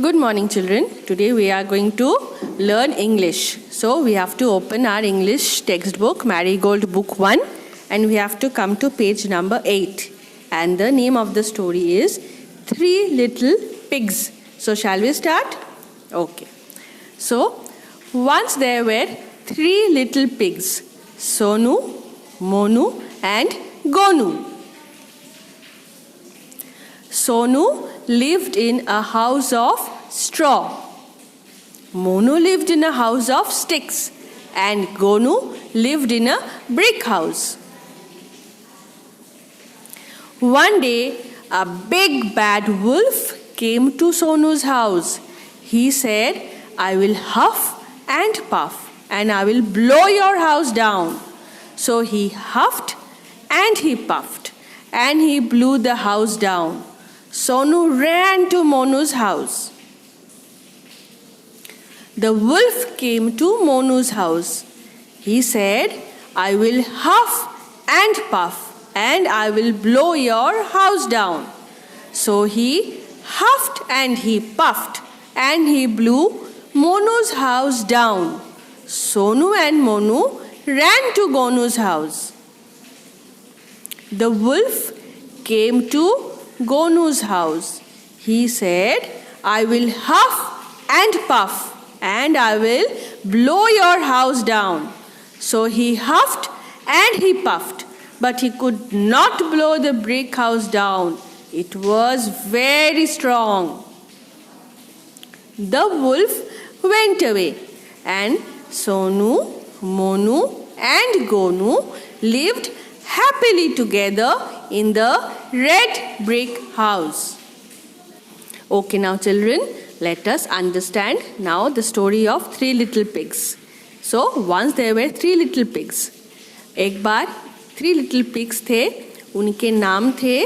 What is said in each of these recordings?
Good morning, children. Today we are going to learn English. So we have to open our English textbook, Marigold Book 1, and we have to come to page number 8. And the name of the story is Three Little Pigs. So shall we start? Okay. So once there were three little pigs, Sonu, Monu and Gonu. Sonu lived in a house of straw. Monu lived in a house of sticks. And Gonu lived in a brick house. One day, a big bad wolf came to Sonu's house. He said, "I will huff and puff and I will blow your house down." So he huffed and he puffed and he blew the house down. Sonu ran to Monu's house. The wolf came to Monu's house. He said, "I will huff and puff and I will blow your house down." So he huffed and he puffed and he blew Monu's house down. Sonu and Monu ran to Gonu's house. The wolf came to Gonu's house. He said, "I will huff and puff and I will blow your house down." So he huffed and he puffed, but he could not blow the brick house down. It was very strong. The wolf went away, and Sonu, Monu and Gonu lived happily together in the red brick house. Okay, now children, let us understand now the story of three little pigs. So once there were three little pigs. एक बार three little pigs थे, उनके नाम थे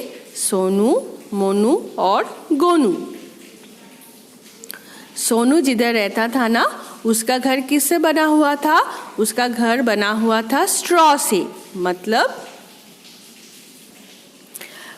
सोनू, मोनू और गोनू. सोनू जिधर रहता था ना, उसका घर किससे बना हुआ था? उसका घर बना हुआ था स्ट्रॉ से,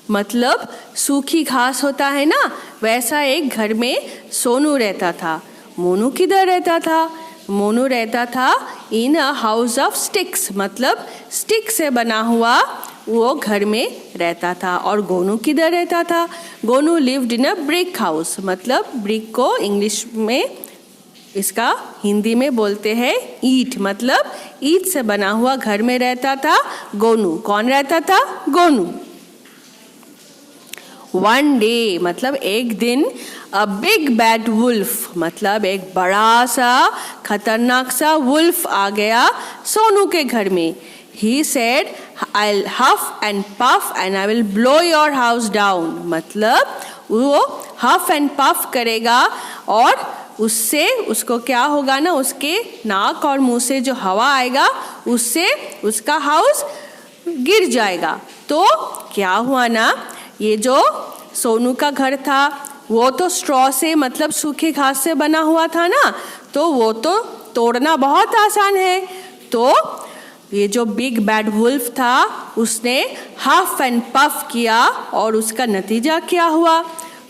मतलब सूखी घास होता है ना, वैसा एक घर में सोनू रहता था. मोनू किधर रहता था? मोनू रहता था इन अ हाउस ऑफ स्टिक्स, मतलब स्टिक से बना हुआ वो घर में रहता था. और गोनू किधर रहता था? Gonu lived in a brick house, मतलब ब्रिक को इंग्लिश में, इसका हिंदी में बोलते हैं ईंट, मतलब ईंट से बना हुआ घर में रहता था गोनू. कौन रहता था? गोनू. वन डे, मतलब एक दिन, अ बिग बैड वुल्फ, मतलब एक बड़ा सा खतरनाक सा वुल्फ आ गया सोनू के घर में. He said, "I'll huff and puff and I will blow your house down." मतलब वो huff and puff करेगा और उससे उसको क्या होगा ना, उसके नाक और मुंह से जो हवा आएगा उससे उसका हाउस गिर जाएगा. तो क्या हुआ ना, ये जो सोनू का घर था वो तो स्ट्रॉ से, मतलब सूखे घास से बना हुआ था ना, तो वो तो तोड़ना बहुत आसान है. तो ये जो बिग बैड वुल्फ था उसने हफ एंड पफ किया और उसका नतीजा क्या हुआ?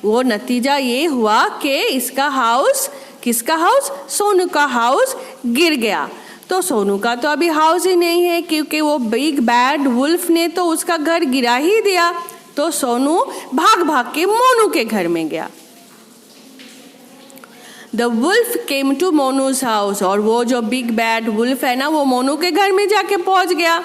वो नतीजा ये हुआ कि इसका हाउस, किसका हाउस? सोनू का हाउस गिर गया. तो सोनू का तो अभी हाउस ही नहीं है, क्योंकि वो बिग बैड वुल्फ ने तो उसका घर गिरा ही दिया. तो सोनू भाग भाग के मोनू के घर में गया. The wolf came to Monu's house, और वो जो बिग बैड वुल्फ है ना, वो मोनू के घर में जाके पहुंच गया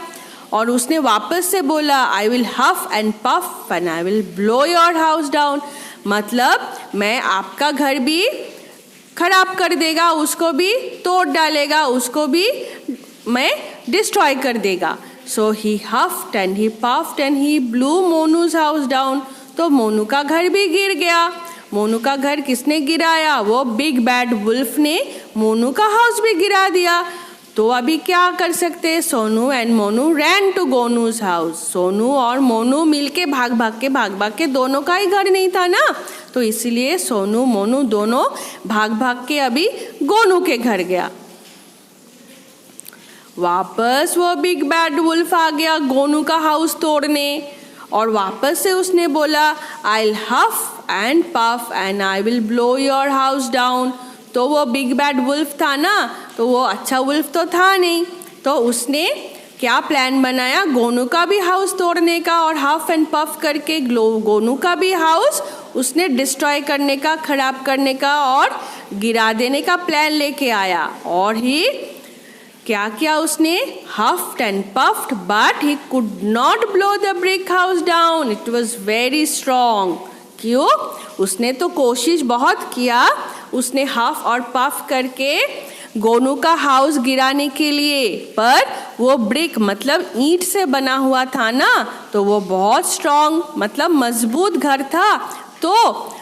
और उसने वापस से बोला, "I will huff and puff and I will blow your house down." मतलब मैं आपका घर भी खराब कर देगा, उसको भी तोड़ डालेगा, उसको भी मैं डिस्ट्रॉय कर देगा. So he huffed and he puffed and he blew Monu's house down. तो मोनू का घर भी गिर गया. मोनू का घर किसने गिराया? वो बिग बैड वुल्फ ने मोनू का हाउस भी गिरा दिया. तो अभी क्या कर सकते? Sonu and Monu ran to Gonu's house. Sonu और मोनू मिलके भाग भाग के, दोनों का ही घर नहीं था ना, तो इसीलिए सोनू मोनू दोनों भाग भाग के अभी गोनू के घर गया. वापस वो बिग बैड वुल्फ आ गया गोनू का हाउस तोड़ने, और वापस से उसने बोला I'll huff and puff and I will blow your house down। तो वो बिग बैड वुल्फ था ना, तो वो अच्छा वुल्फ तो था नहीं, तो उसने क्या प्लान बनाया, गोनू का भी हाउस तोड़ने का और हफ एंड पफ करके गोनू का भी हाउस उसने डिस्ट्रॉय करने का, खराब करने का और गिरा देने का प्लान लेके आया। और ही क्या किया उसने, huffed and puffed but he could not blow the brick house down, it was very strong। क्यों, उसने तो कोशिश बहुत किया, उसने हफ और पफ करके गोनू का हाउस गिराने के लिए, पर वो ब्रिक मतलब ईंट से बना हुआ था ना, तो वो बहुत स्ट्रॉन्ग मतलब मजबूत घर था, तो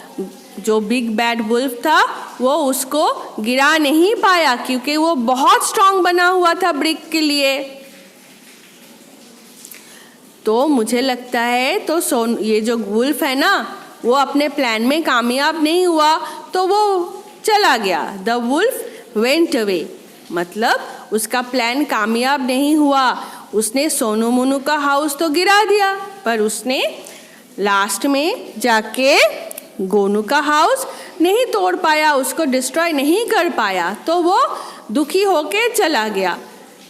जो बिग बैड वुल्फ था वो उसको गिरा नहीं पाया क्योंकि वो बहुत स्ट्रॉन्ग बना हुआ था ब्रिक के लिए। तो मुझे लगता है तो ये जो वुल्फ है ना, वो अपने प्लान में कामयाब नहीं हुआ, तो वो चला गया। द वुल्फ वेंट अवे, मतलब उसका प्लान कामयाब नहीं हुआ। उसने सोनू मोनू का हाउस तो गिरा दिया, पर उसने लास्ट में जाके गोनू का हाउस नहीं तोड़ पाया, उसको डिस्ट्रॉय नहीं कर पाया, तो वो दुखी होके चला गया।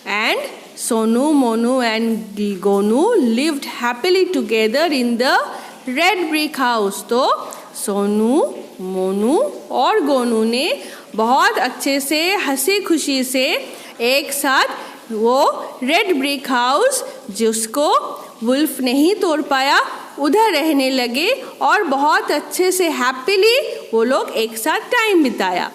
And Sonu Monu and Gonu lived happily together in the red brick house. तो सोनू मोनू और गोनू ने बहुत अच्छे से हंसी खुशी से एक साथ वो रेड ब्रिक हाउस जिसको वुल्फ नहीं तोड़ पाया उधर रहने लगे और बहुत अच्छे से हैप्पीली वो लोग एक साथ टाइम बिताया।